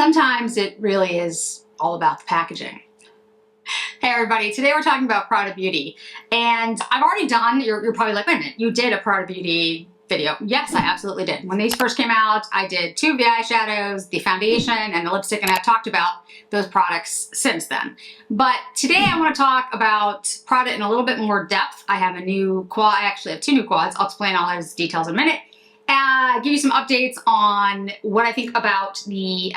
sometimes it really is all about the packaging. Hey everybody, today we're talking about Prada Beauty, and I've already done, you're probably like, wait a minute, you did a Prada Beauty video. Yes, I absolutely did. When these first came out, I did 2 of the eyeshadows, the foundation, and the lipstick, and I've talked about those products since then. But today I want to talk about Prada in a little bit more depth. I have a new quad, I actually have 2 new quads. I'll explain all those details in a minute. Give you some updates on what I think about the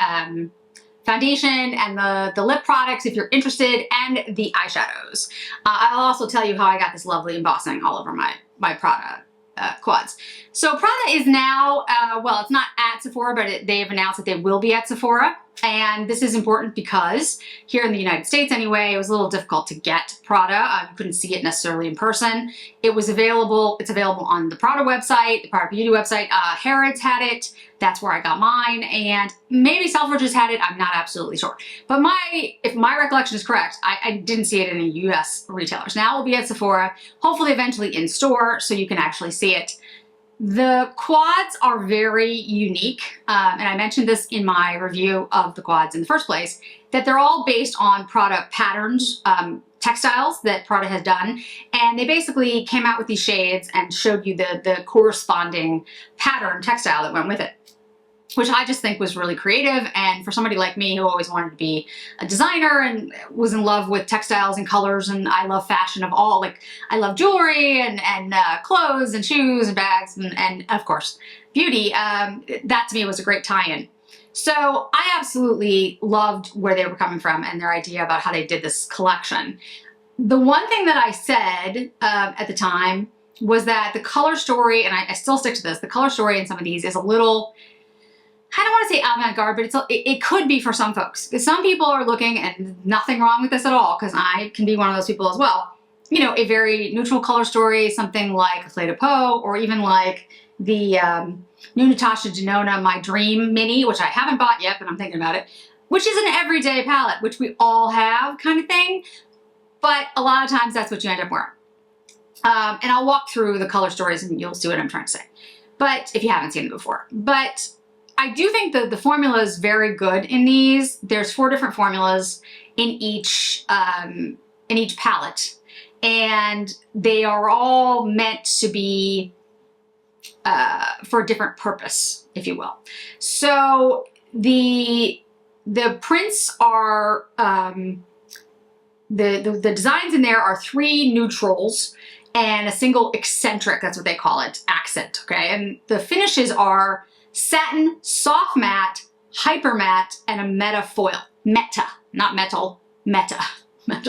foundation and the lip products if you're interested, and the eyeshadows. I'll also tell you how I got this lovely embossing all over my Prada quads. So Prada is now, well, it's not at Sephora, but they've announced that they will be at Sephora. And this is important because here in the United States anyway, it was a little difficult to get Prada. You couldn't see it necessarily in person. It's available on the Prada website, the Prada Beauty website. Harrods had it. That's where I got mine. And maybe Selfridges had it. I'm not absolutely sure. But if my recollection is correct, I didn't see it in any US retailers. Now it will be at Sephora, hopefully eventually in store so you can actually see it. The quads are very unique, and I mentioned this in my review of the quads in the first place, that they're all based on Prada patterns, textiles that Prada has done, and they basically came out with these shades and showed you the corresponding pattern textile that went with it, which I just think was really creative. And for somebody like me who always wanted to be a designer and was in love with textiles and colors, and I love fashion of all, like I love jewelry and clothes and shoes and bags and of course beauty, that to me was a great tie-in. So I absolutely loved where they were coming from and their idea about how they did this collection. The one thing that I said at the time was that the color story, and I still stick to this, the color story in some of these is a little, I don't want to say avant-garde, but it could be for some folks. Because some people are looking, and nothing wrong with this at all, because I can be one of those people as well, you know, a very neutral color story, something like a Fleur de Peau, or even like the new Natasha Denona My Dream Mini, which I haven't bought yet, but I'm thinking about it, which is an everyday palette, which we all have kind of thing, but a lot of times that's what you end up wearing. And I'll walk through the color stories and you'll see what I'm trying to say, but if you haven't seen it before. But I do think that the formula is very good in these. There's 4 different formulas in each palette, and they are all meant to be for a different purpose, if you will. So the prints are, the designs in there are 3 neutrals and a single eccentric, that's what they call it, accent, okay? And the finishes are satin, soft matte, hyper matte, and a meta foil. Meta, not metal, meta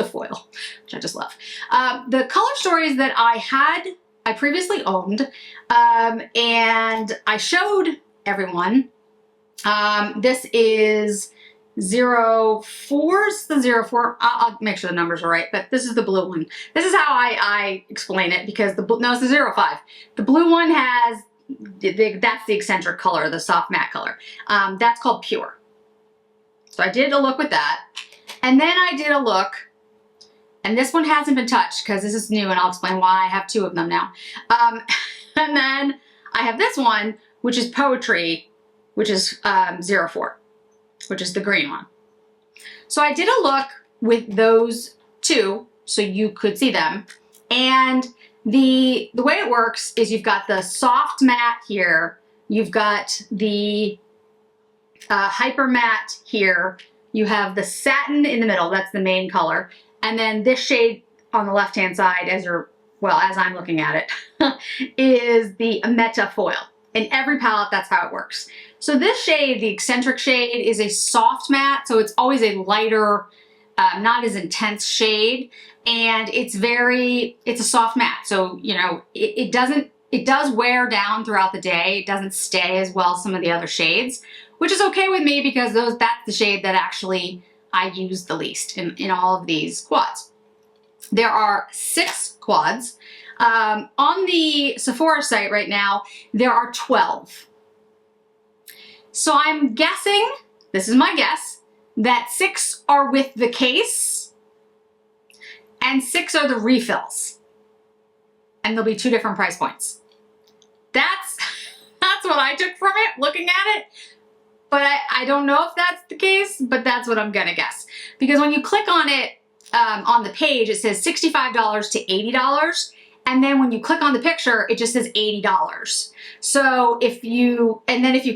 foil, which I just love. The color stories that I previously owned, and I showed everyone. This is 04, it's the 04, I'll make sure the numbers are right, but this is the blue one. This is how I explain it, because no, it's the 05. The blue one has, that's the eccentric color, the soft matte color. That's called Pure. So I did a look with that. And then I did a look, and this one hasn't been touched because this is new, and I'll explain why I have 2 of them now. And then I have this one, which is Poetry, which is 04, which is the green one. So I did a look with those 2 so you could see them. And the way it works is you've got the soft matte here, you've got the hyper matte here, you have the satin in the middle, that's the main color, and then this shade on the left hand side, as I'm looking at it, is the meta foil. In every palette, that's how it works. So this shade, the eccentric shade, is a soft matte, so it's always a lighter, not as intense shade, and it's a soft matte. So, you know, it does wear down throughout the day. It doesn't stay as well as some of the other shades, which is okay with me because that's the shade that actually I use the least in all of these quads. There are 6 quads. On the Sephora site right now, there are 12. So I'm guessing, this is my guess, that 6 are with the case and 6 are the refills. And there'll be 2 different price points. That's what I took from it, looking at it. but I don't know if that's the case, but that's what I'm gonna guess. Because when you click on it on the page, it says $65 to $80. And then when you click on the picture, it just says $80. So if you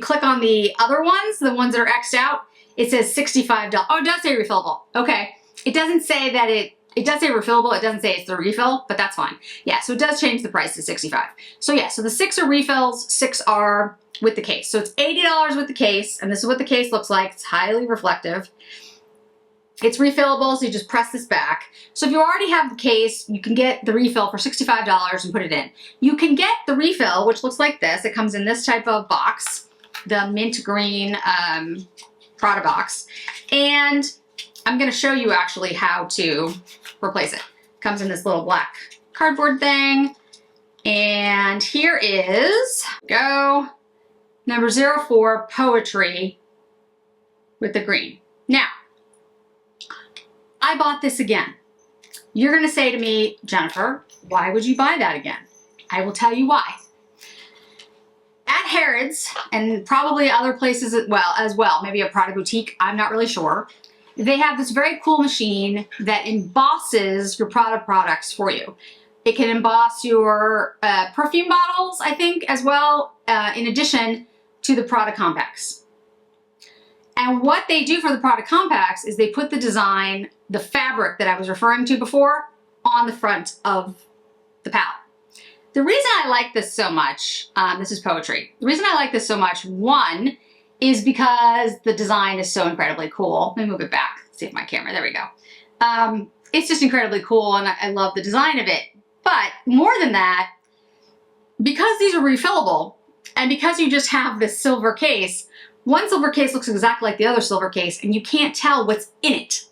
click on the other ones, the ones that are X'd out, it says $65. Oh, it does say refillable. Okay. It doesn't say that it does say refillable. It doesn't say it's the refill, but that's fine. Yeah, so it does change the price to $65. So yeah, so the 6 are refills, 6 are with the case. So it's $80 with the case, and this is what the case looks like. It's highly reflective. It's refillable, so you just press this back. So if you already have the case, you can get the refill for $65 and put it in. You can get the refill, which looks like this. It comes in this type of box, the mint green Prada box. And I'm gonna show you actually how to replace it. It comes in this little black cardboard thing. And here is, go, number 04, Poetry with the green. Now, I bought this again. You're gonna say to me, Jennifer, why would you buy that again? I will tell you why. At Harrods, and probably other places as well, maybe a Prada boutique, I'm not really sure, they have this very cool machine that embosses your Prada products for you. It can emboss your perfume bottles, I think, as well, in addition to the Prada compacts. And what they do for the Prada compacts is they put the design, the fabric that I was referring to before, on the front of the palette. The reason I like this so much, this is Poetry. The reason I like this so much, one, is because the design is so incredibly cool. Let me move it back, see if my camera, there we go. It's just incredibly cool and I love the design of it. But more than that, because these are refillable and because you just have this silver case, one silver case looks exactly like the other silver case and you can't tell what's in it.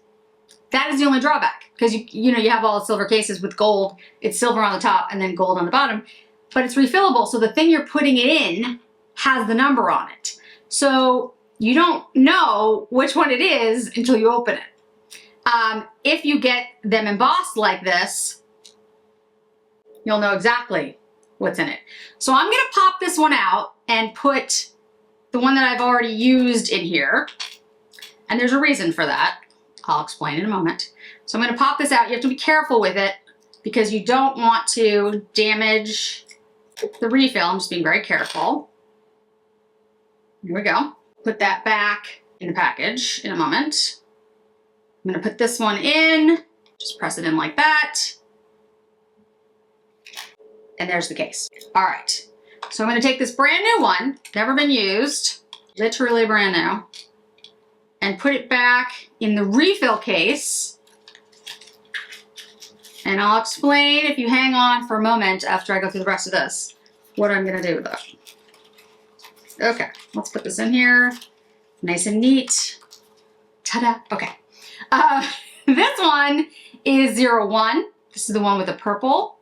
That is the only drawback because you have all the silver cases with gold. It's silver on the top and then gold on the bottom, but it's refillable. So the thing you're putting it in has the number on it. So you don't know which one it is until you open it. If you get them embossed like this, you'll know exactly what's in it. So I'm gonna pop this one out and put the one that I've already used in here. And there's a reason for that. I'll explain in a moment. So I'm gonna pop this out. You have to be careful with it because you don't want to damage the refill. I'm just being very careful. Here we go. Put that back in the package in a moment. I'm gonna put this one in, just press it in like that. And there's the case. All right, so I'm gonna take this brand new one, never been used, literally brand new, and put it back in the refill case. And I'll explain, if you hang on for a moment after I go through the rest of this, what I'm gonna do with it. Okay, let's put this in here, nice and neat. Ta-da, okay. This one is 01. This is the one with the purple.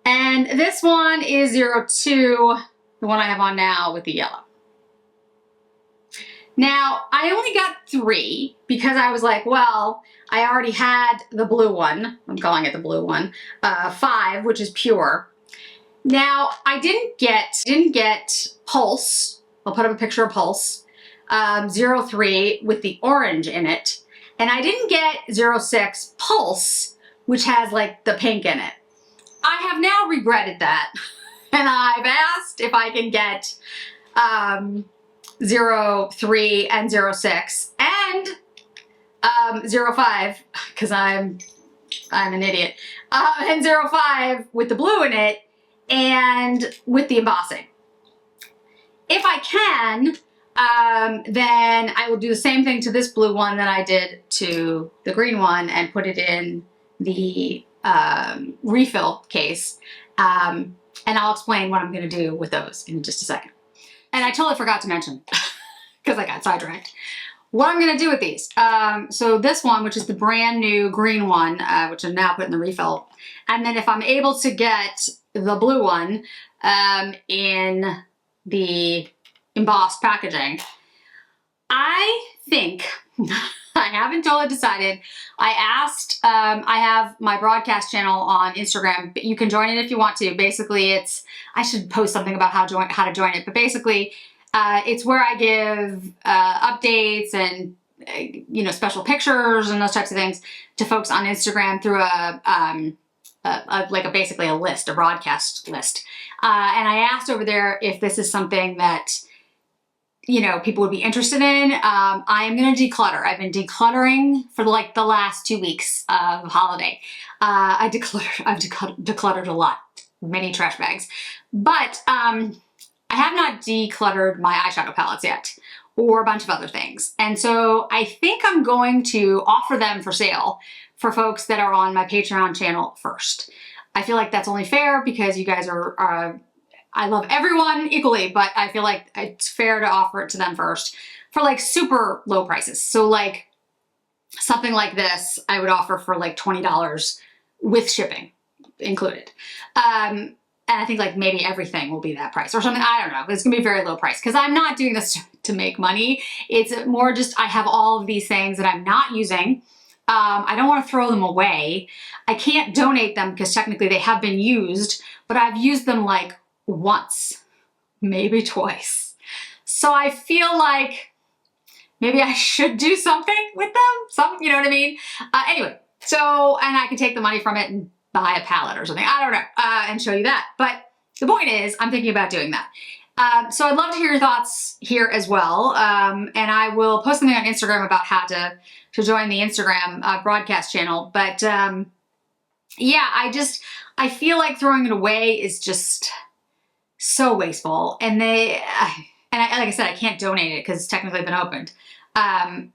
And this one is 02, the one I have on now with the yellow. Now, I only got 3 because I was like, well, I already had the blue one. I'm calling it the blue one. 5, which is pure. Now, I didn't get Pulse. I'll put up a picture of Pulse. 03 with the orange in it. And I didn't get 06 Pulse, which has like the pink in it. I have now regretted that. And I've asked if I can get 03 and 06 and 05, because I'm an idiot, and 05 with the blue in it and with the embossing. If I can, then I will do the same thing to this blue one that I did to the green one and put it in the refill case. And I'll explain what I'm gonna do with those in just a second. And I totally forgot to mention, because I got sidetracked, what I'm gonna do with these. So this one, which is the brand new green one, which I'm now putting in the refill. And then if I'm able to get the blue one in the embossed packaging, I think, I haven't totally decided. I asked, I have my broadcast channel on Instagram, but you can join it if you want to. Basically, I should post something about how to join it, but basically, it's where I give updates and special pictures and those types of things to folks on Instagram through basically a list, a broadcast list. And I asked over there if this is something that people would be interested in. I am going to declutter. I've been decluttering for like the last 2 weeks of holiday. I've decluttered a lot, many trash bags, but I have not decluttered my eyeshadow palettes yet, or a bunch of other things. And so I think I'm going to offer them for sale for folks that are on my Patreon channel first. I feel like that's only fair because you guys are, I love everyone equally, but I feel like it's fair to offer it to them first for like super low prices. So like something like this, I would offer for like $20 with shipping included. And I think like maybe everything will be that price or something. I don't know. It's gonna be a very low price because I'm not doing this to make money. It's more just I have all of these things that I'm not using. I don't want to throw them away. I can't donate them because technically they have been used, but I've used them like once, maybe twice. So I feel like maybe I should do something with them. You know what I mean? Anyway, so, and I can take the money from it and buy a palette or something. I don't know, and show you that. But the point is, I'm thinking about doing that. So I'd love to hear your thoughts here as well. And I will post something on Instagram about how to join the Instagram broadcast channel. But yeah, I feel like throwing it away is just so wasteful. And like I said, I can't donate it because it's technically been opened. And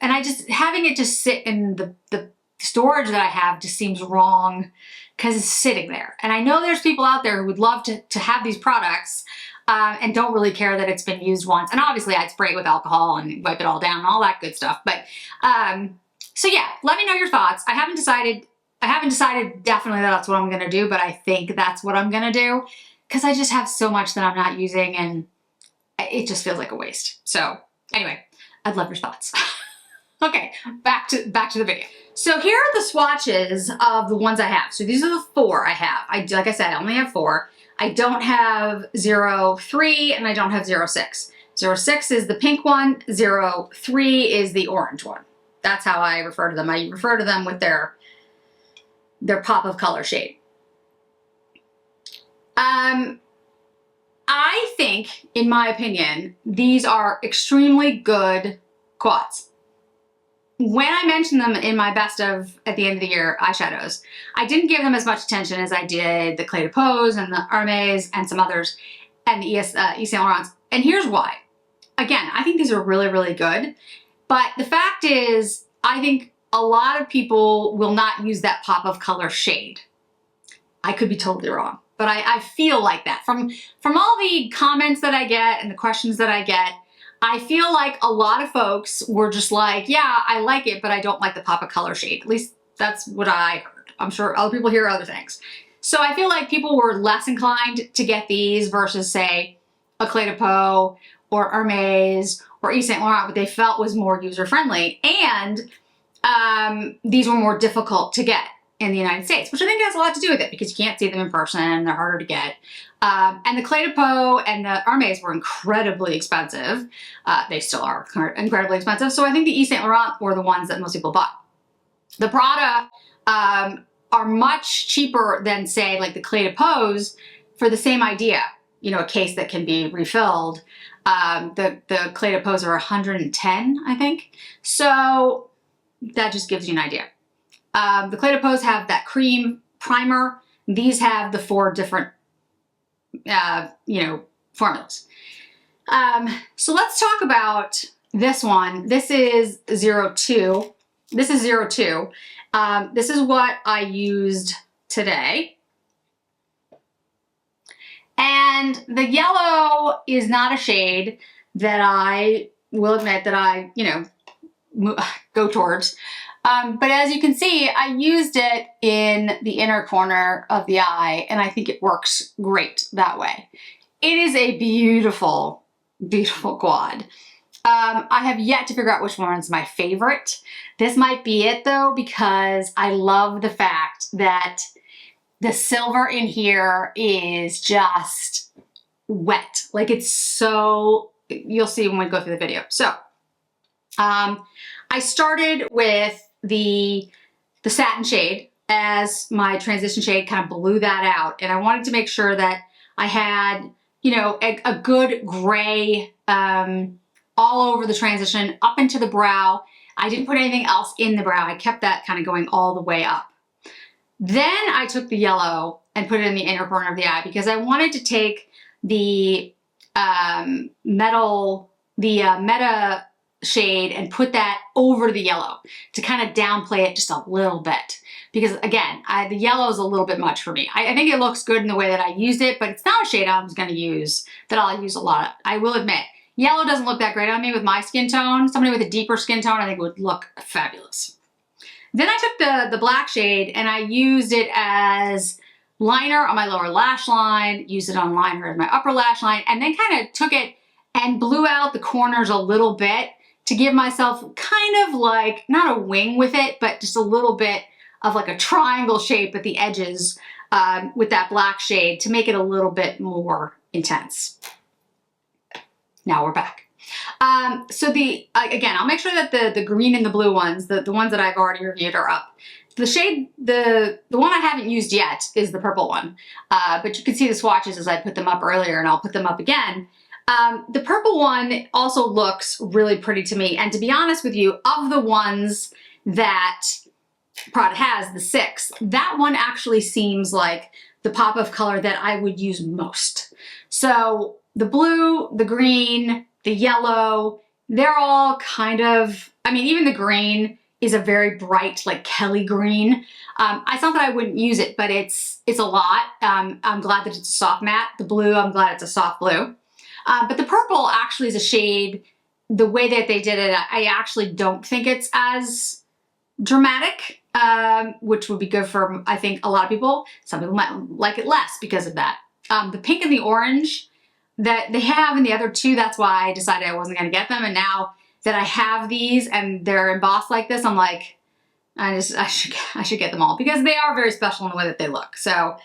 having it just sit in the storage that I have just seems wrong because it's sitting there. And I know there's people out there who would love to have these products and don't really care that it's been used once. And obviously I'd spray it with alcohol and wipe it all down and all that good stuff. But so yeah, let me know your thoughts. I haven't decided definitely that that's what I'm gonna do, but I think that's what I'm gonna do because I just have so much that I'm not using and it just feels like a waste. So anyway, I'd love your thoughts. Okay, back to the video. So here are the swatches of the ones I have. So these are the 4 I have. Like I said, I only have 4. I don't have 03 and I don't have 06. 06 is the pink one, 03 is the orange one. That's how I refer to them. I refer to them with their pop of color shade. I think, in my opinion, these are extremely good quads. When I mentioned them in my best of at the end of the year eyeshadows, I didn't give them as much attention as I did the Clé de Pose and the Hermes and some others and the Yves Saint Laurents. And here's why. Again, I think these are really, really good. But the fact is, I think a lot of people will not use that pop of color shade. I could be totally wrong, but I feel like that. From all the comments that I get and the questions that I get, I feel like a lot of folks were just like, yeah, I like it, but I don't like the pop of color shade. At least that's what I heard. I'm sure other people hear other things. So I feel like people were less inclined to get these versus, say, a Clé de Pose or Hermes or Yves Saint Laurent, what they felt was more user-friendly. And these were more difficult to get in the United States, which I think has a lot to do with it because you can't see them in person, they're harder to get. And the Clé de Pose and the Hermes were incredibly expensive. They still are incredibly expensive. So I think the Yves Saint Laurent were the ones that most people bought. The Prada are much cheaper than, say, like the Clé de Pose for the same idea. You know, a case that can be refilled. The Clé de Pose are 110, I think. So that just gives you an idea. The Clé de Pose have that cream primer. These have the 4 different, formulas. So let's talk about this one. This is 02. This is 02. This is what I used today. And the yellow is not a shade that I will admit that I, go towards. But as you can see, I used it in the inner corner of the eye, and I think it works great that way. It is a beautiful, beautiful quad. I have yet to figure out which one's my favorite. This might be it though, because I love the fact that the silver in here is just wet. Like it's so, you'll see when we go through the video. So I started with the satin shade as my transition shade, kind of blew that out. And I wanted to make sure that I had, you know, a good gray all over the transition up into the brow. I didn't put anything else in the brow. I kept that kind of going all the way up. Then I took the yellow and put it in the inner corner of the eye because I wanted to take the Meta shade and put that over the yellow to kind of downplay it just a little bit. Because again, the yellow is a little bit much for me. I think it looks good in the way that I used it, but it's not a shade I'm going to use, that I'll use a lot of. I will admit, yellow doesn't look that great on me with my skin tone. Somebody with a deeper skin tone, I think would look fabulous. Then I took the black shade and I used it as liner on my lower lash line, used it on liner in my upper lash line, and then kind of took it and blew out the corners a little bit to give myself kind of like, not a wing with it, but just a little bit of like a triangle shape at the edges with that black shade to make it a little bit more intense. Now we're back. So again, I'll make sure that the green and the blue ones, the ones that I've already reviewed are up. The shade, the one I haven't used yet is the purple one, but you can see the swatches as I put them up earlier, and I'll put them up again. The purple one also looks really pretty to me, and to be honest with you, of the ones that Prada has, the 6, that one actually seems like the pop of color that I would use most. So the blue, the green, the yellow, they're all kind of, I mean, even the green is a very bright, like Kelly green. I thought that I wouldn't use it, but it's a lot. I'm glad that it's a soft matte. The blue, I'm glad it's a soft blue. But the purple actually is a shade, the way that they did it, I actually don't think it's as dramatic, which would be good for, I think, a lot of people. Some people might like it less because of that. The pink and the orange that they have in the other two, that's why I decided I wasn't going to get them. And now that I have these and they're embossed like this, I'm like, I should get them all because they are very special in the way that they look. So,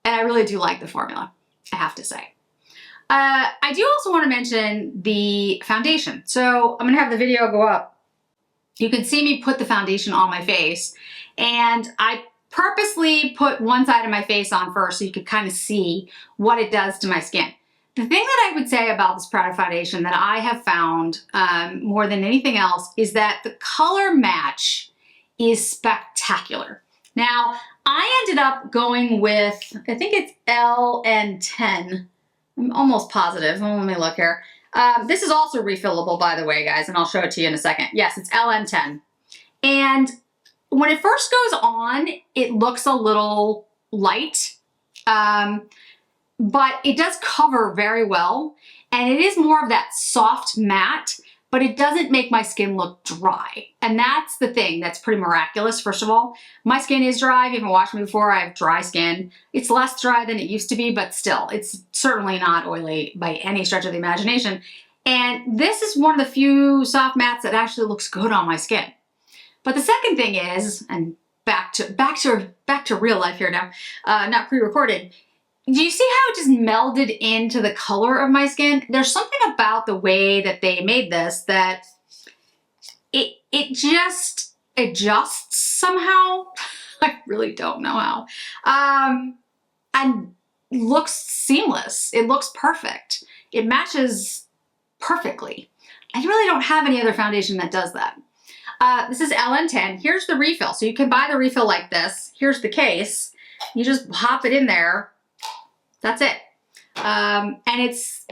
and I really do like the formula, I have to say. I do also want to mention the foundation. So I'm going to have the video go up. You can see me put the foundation on my face, and I purposely put one side of my face on first so you could kind of see what it does to my skin. The thing that I would say about this Prada foundation that I have found more than anything else is that the color match is spectacular. Now, I ended up going with, I think it's LN10. I'm almost positive. Let me look here. This is also refillable, by the way, guys, and I'll show it to you in a second. Yes, it's LN10. And when it first goes on, it looks a little light, but it does cover very well. And it is more of that soft matte, but it doesn't make my skin look dry. And that's the thing that's pretty miraculous, first of all. My skin is dry. If you haven't watched me before, I have dry skin. It's less dry than it used to be, but still, it's certainly not oily by any stretch of the imagination. And this is one of the few soft mattes that actually looks good on my skin. But the second thing is, and back to real life here now, not pre-recorded. Do you see how it just melded into the color of my skin? There's something about the way that they made this that it just adjusts somehow. I really don't know how. And looks seamless. It looks perfect. It matches perfectly. I really don't have any other foundation that does that. This is LN10. Here's the refill. So you can buy the refill like this. Here's the case. You just pop it in there. That's it. And it's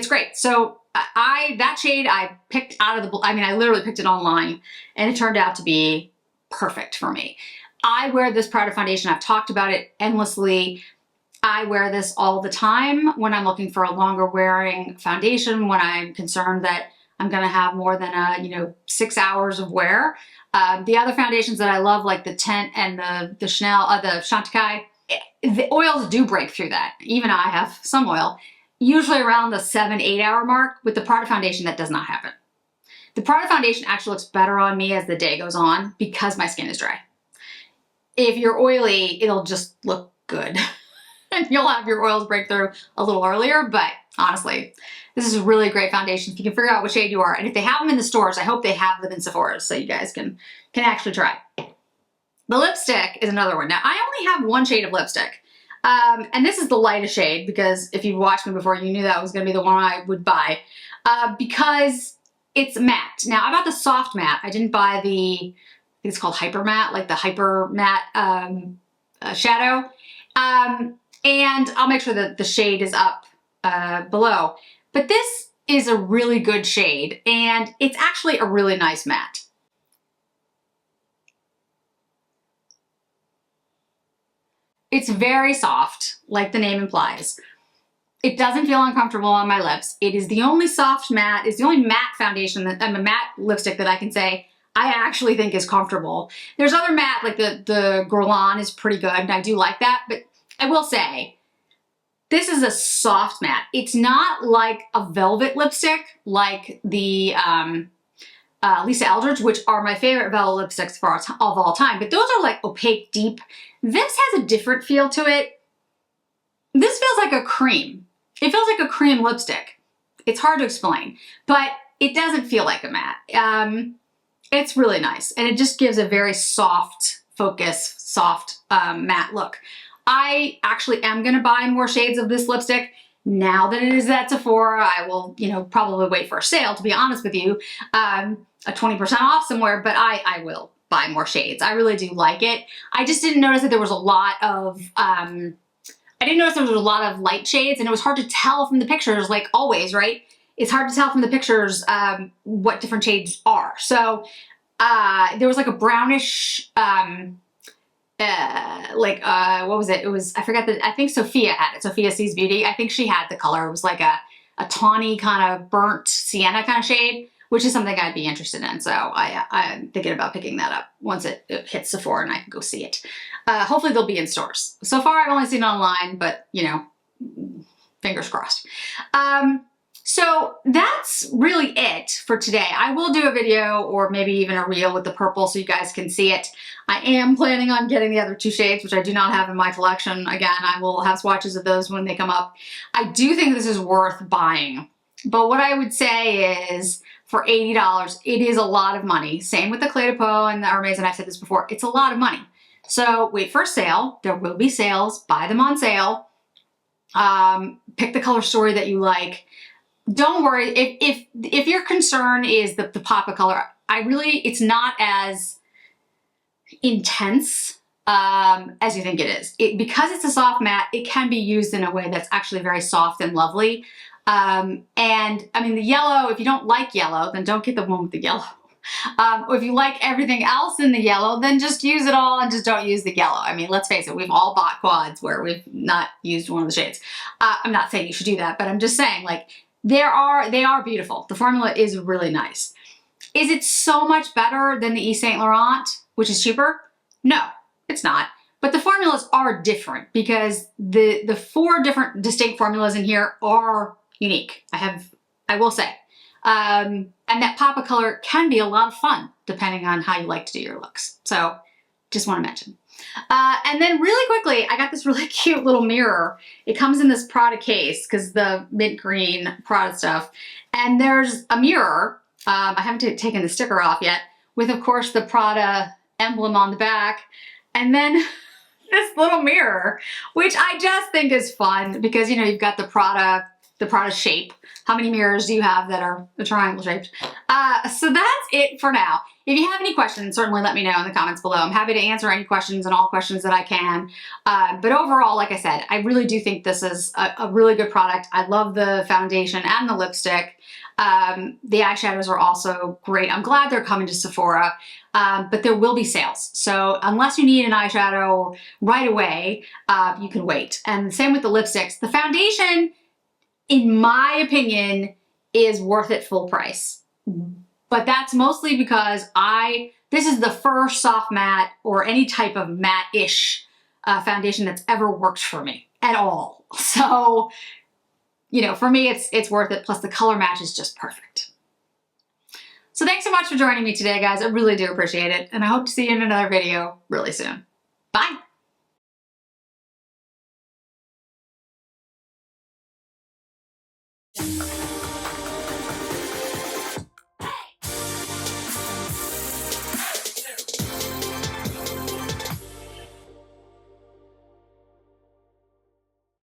great. So that shade I picked out of the, I literally picked it online and it turned out to be perfect for me. I wear this Prada foundation. I've talked about it endlessly. I wear this all the time when I'm looking for a longer wearing foundation, when I'm concerned that I'm going to have more than 6 hours of wear. The other foundations that I love, like the Tint and the Chanel, the Chantecaille, the oils do break through that. Even I have some oil. usually around the 7-8 hour mark. With the Prada foundation, that does not happen. The Prada foundation actually looks better on me as the day goes on because my skin is dry. If you're oily, it'll just look good. And you'll have your oils break through a little earlier, but honestly, this is a really great foundation if you can figure out what shade you are. And if they have them in the stores, I hope they have them in Sephora's so you guys can actually try. The lipstick is another one. Now, I only have one shade of lipstick. And this is the lightest shade because if you've watched me before, you knew that was going to be the one I would buy because it's matte. Now, I bought the soft matte. I didn't buy the, I think it's called Hyper Matte, like the Hyper Matte shadow. And I'll make sure that the shade is up below. But this is a really good shade, and it's actually a really nice matte. It's very soft, like the name implies. It doesn't feel uncomfortable on my lips. It is the only soft matte, it's the only matte foundation, that a matte lipstick that I can say I actually think is comfortable. There's other matte, like the Guerlain is pretty good, and I do like that, but I will say, this is a soft matte. It's not like a velvet lipstick like the Lisa Eldridge, which are my favorite velvet lipsticks of all time, but those are like opaque deep. This has a different feel to it. This feels like a cream. It feels like a cream lipstick. It's hard to explain, but it doesn't feel like a matte. It's really nice, and it just gives a very soft focus, soft matte look. I actually am going to buy more shades of this lipstick. Now that it is at Sephora, I will, probably wait for a sale, to be honest with you, a 20% off somewhere, but I will buy more shades. I really do like it. I just didn't notice that there was a lot of, I didn't notice there was a lot of light shades, and it was hard to tell from the pictures, like always, right? It's hard to tell from the pictures what different shades are. So there was like a brownish, what was it? It was, I forgot I think Sophia had it. Sophia Sees Beauty. I think she had the color. It was like a tawny kind of burnt sienna kind of shade, which is something I'd be interested in. So I'm thinking about picking that up once it hits Sephora and I can go see it. Hopefully they'll be in stores. So far I've only seen it online, but fingers crossed. So that's really it for today. I will do a video or maybe even a reel with the purple so you guys can see it. I am planning on getting the other two shades, which I do not have in my collection. Again, I will have swatches of those when they come up. I do think this is worth buying. But what I would say is for $80, it is a lot of money. Same with the Clé de Peau and the Hermes, and I've said this before, it's a lot of money. So wait for a sale. There will be sales. Buy them on sale. Pick the color story that you like. Don't worry, if your concern is the pop of color, it's not as intense as you think it is. Because it's a soft matte, it can be used in a way that's actually very soft and lovely. And I mean, the yellow, if you don't like yellow, then don't get the one with the yellow. Or if you like everything else in the yellow, then just use it all and just don't use the yellow. I mean, let's face it, we've all bought quads where we've not used one of the shades. I'm not saying you should do that, but I'm just saying, like, they are beautiful. The formula is really nice. Is it so much better than the Yves Saint Laurent, which is cheaper? No, it's not. But the formulas are different because the 4 different distinct formulas in here are unique. I will say. And that pop of color can be a lot of fun depending on how you like to do your looks. So just want to mention. And then really quickly, I got this really cute little mirror. It comes in this Prada case because the mint green Prada stuff. And there's a mirror, I haven't taken the sticker off yet, with of course the Prada emblem on the back. And then this little mirror, which I just think is fun because, you've got the Prada shape. How many mirrors do you have that are a triangle shaped? So that's it for now. If you have any questions, certainly let me know in the comments below. I'm happy to answer any questions and all questions that I can. But overall, like I said, I really do think this is a really good product. I love the foundation and the lipstick. The eyeshadows are also great. I'm glad they're coming to Sephora, but there will be sales. So unless you need an eyeshadow right away, you can wait. And same with the lipsticks. The foundation, in my opinion, is worth it full price. But that's mostly because this is the first soft matte or any type of matte-ish foundation that's ever worked for me at all. So you know, for me, it's worth it. Plus the color match is just perfect. So thanks so much for joining me today, guys. I really do appreciate it. And I hope to see you in another video really soon. Bye.